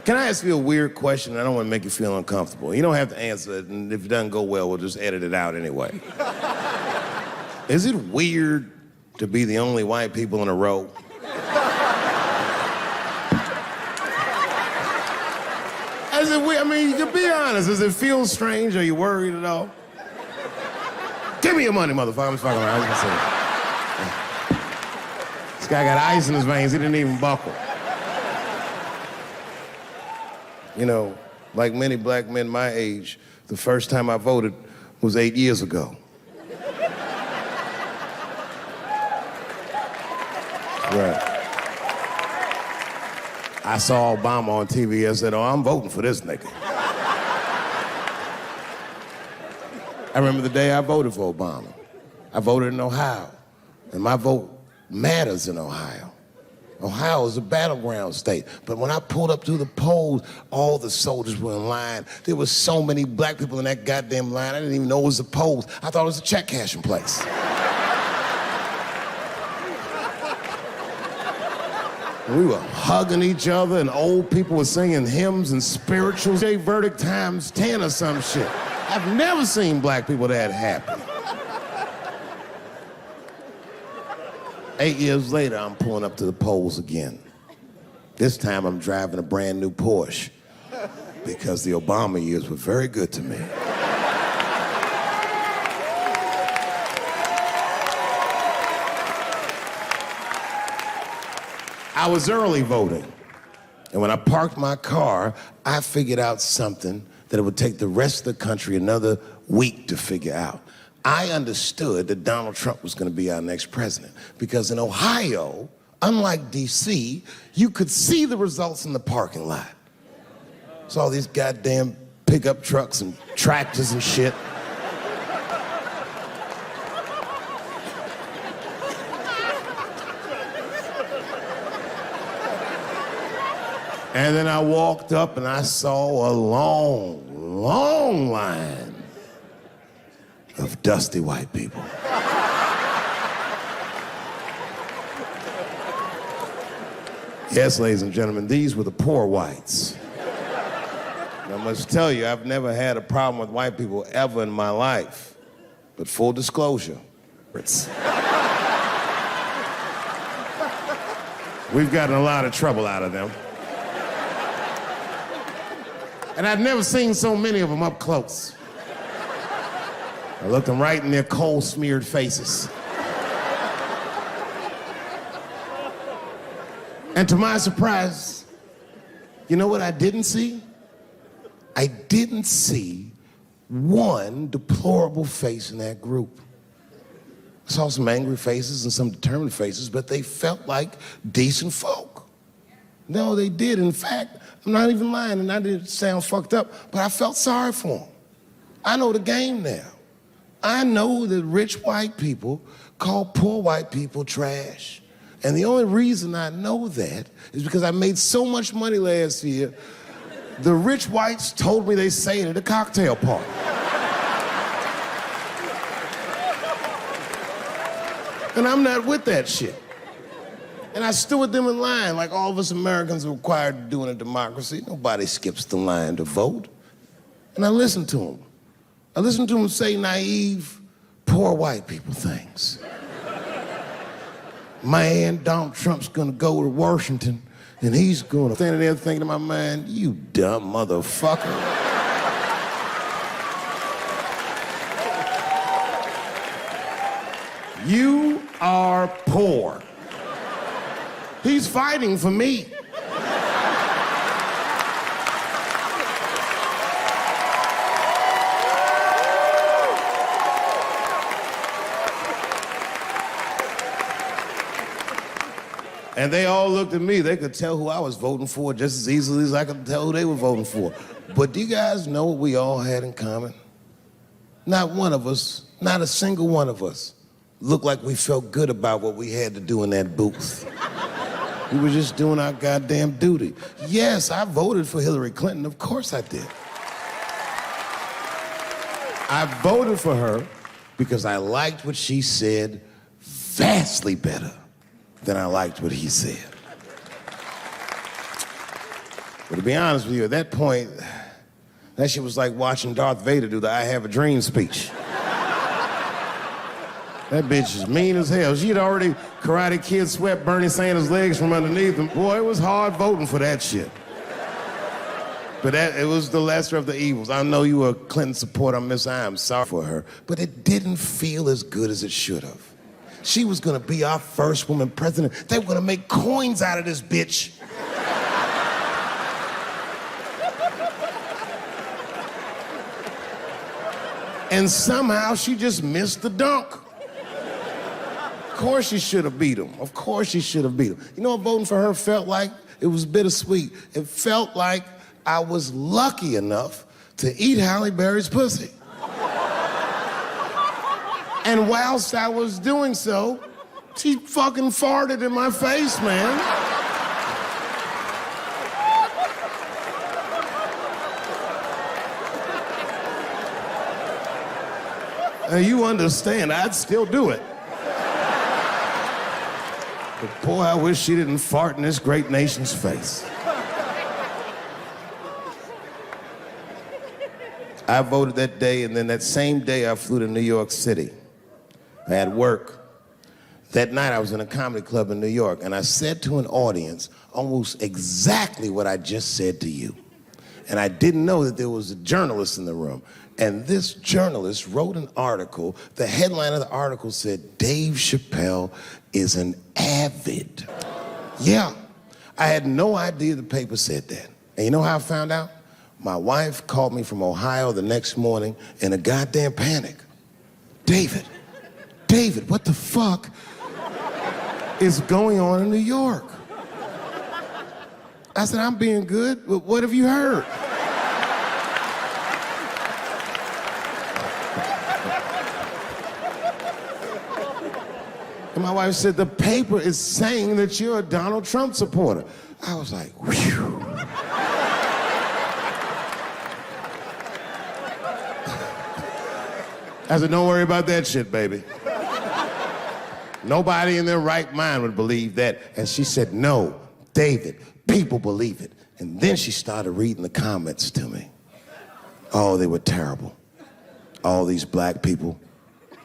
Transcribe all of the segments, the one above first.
Can I ask you a weird question? I don't want to make you feel uncomfortable. You don't have to answer it, and if it doesn't go well, we'll just edit it out anyway. Is it weird to be the only white people in a row? Is it weird? I mean, you can be honest. Does it feel strange? Are you worried at all? Give me your money, motherfucker. I'm just fucking around. I was gonna say. This guy got ice in his veins. He didn't even buckle. You know, like many black men my age, the first time I voted was 8 years ago. Right. I saw Obama on TV and said, oh, I'm voting for this nigga. I remember the day I voted for Obama. I voted in Ohio, and my vote matters in Ohio. Ohio is a battleground state, but when I pulled up to the polls, all the soldiers were in line. There were so many black people in that goddamn line, I didn't even know it was a polls. I thought it was a check cashing place. We were hugging each other, and old people were singing hymns and spirituals. J Verdict times 10 or some shit. I've never seen black people that happy. 8 years later, I'm pulling up to the polls again. This time, I'm driving a brand new Porsche because the Obama years were very good to me. I was early voting, and when I parked my car, I figured out something that it would take the rest of the country another week to figure out. I understood that Donald Trump was going to be our next president because in Ohio, unlike D.C., you could see the results in the parking lot. Saw all these goddamn pickup trucks and tractors and shit. And then I walked up and I saw a long, long line of dusty white people. Yes, ladies and gentlemen, these were the poor whites. And I must tell you, I've never had a problem with white people ever in my life. But full disclosure, we've gotten a lot of trouble out of them. And I've never seen so many of them up close. I looked them right in their coal-smeared faces. And to my surprise, you know what I didn't see? I didn't see one deplorable face in that group. I saw some angry faces and some determined faces, but they felt like decent folk. No, they did. In fact, I'm not even lying, and I didn't sound fucked up, but I felt sorry for them. I know the game now. I know that rich white people call poor white people trash. And the only reason I know that is because I made so much money last year, the rich whites told me they say it at a cocktail party. And I'm not with that shit. And I stood with them in line like all of us Americans are required to do in a democracy. Nobody skips the line to vote. And I listened to them. I listened to them say naive, poor white people things. Man, Donald Trump's gonna go to Washington and he's gonna stand there thinking to my mind, you dumb motherfucker. You are poor. He's fighting for me. And they all looked at me. They could tell who I was voting for just as easily as I could tell who they were voting for. But do you guys know what we all had in common? Not one of us, not a single one of us, looked like we felt good about what we had to do in that booth. We were just doing our goddamn duty. Yes, I voted for Hillary Clinton. Of course I did. I voted for her because I liked what she said vastly better than I liked what he said. But to be honest with you, at that point, that shit was like watching Darth Vader do the I Have a Dream speech. That bitch is mean as hell. She had already Karate Kid swept Bernie Sanders' legs from underneath him. Boy, it was hard voting for that shit. But it was the lesser of the evils. I know you were a Clinton supporter, Miss I. I'm sorry for her. But it didn't feel as good as it should have. She was gonna be our first woman president. They were gonna make coins out of this bitch. And somehow she just missed the dunk. Of course she should have beat him. Of course she should have beat him. You know what voting for her felt like? It was bittersweet. It felt like I was lucky enough to eat Halle Berry's pussy. And whilst I was doing so, she fucking farted in my face, man. Now you understand, I'd still do it. But boy, I wish she didn't fart in this great nation's face. I voted that day, and then that same day I flew to New York City. I had work. That night I was in a comedy club in New York, and I said to an audience almost exactly what I just said to you. And I didn't know that there was a journalist in the room. And this journalist wrote an article. The headline of the article said, Dave Chappelle is an avid. Yeah, I had no idea the paper said that. And you know how I found out? My wife called me from Ohio the next morning in a goddamn panic. David, what the fuck is going on in New York? I said, I'm being good, but what have you heard? And my wife said, the paper is saying that you're a Donald Trump supporter. I was like, whew. I said, don't worry about that shit, baby. Nobody in their right mind would believe that. And she said, no, David, people believe it. And then she started reading the comments to me. Oh, they were terrible. All these black people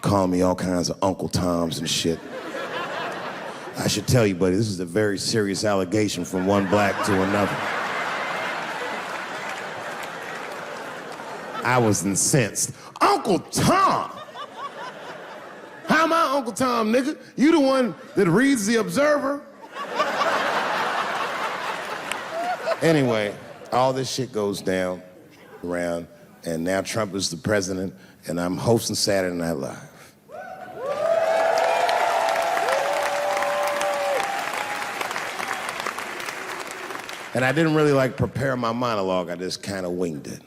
calling me all kinds of Uncle Toms and shit. I should tell you, buddy, this is a very serious allegation from one black to another. I was incensed. Uncle Tom? How am I Uncle Tom, nigga? You the one that reads The Observer? Anyway, all this shit goes down around, and now Trump is the president, and I'm hosting Saturday Night Live. And I didn't really prepare my monologue, I just kind of winged it.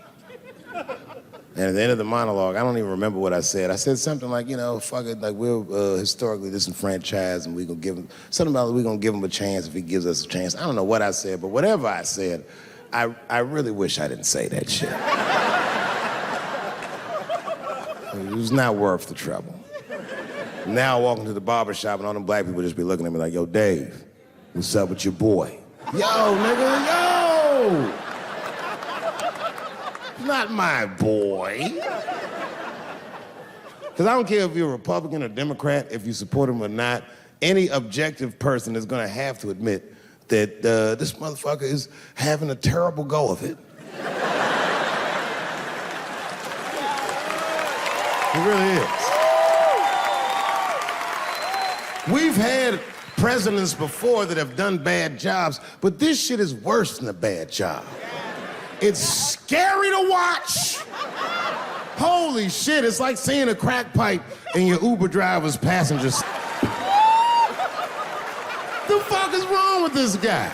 And at the end of the monologue, I don't even remember what I said. I said something like, fuck it, we're historically disenfranchised and we're gonna give him, something about we're gonna give him a chance if he gives us a chance. I don't know what I said, but whatever I said, I really wish I didn't say that shit. It was not worth the trouble. Now I walk into the barber shop and all them black people just be looking at me like, yo, Dave, what's up with your boy? Yo, nigga, yo! Not my boy. Because I don't care if you're a Republican or Democrat, if you support him or not, any objective person is going to have to admit that this motherfucker is having a terrible go of it. It really is. We've had presidents before that have done bad jobs, but this shit is worse than a bad job. It's scary to watch. Holy shit, it's like seeing a crack pipe in your Uber driver's passenger seat. The fuck is wrong with this guy?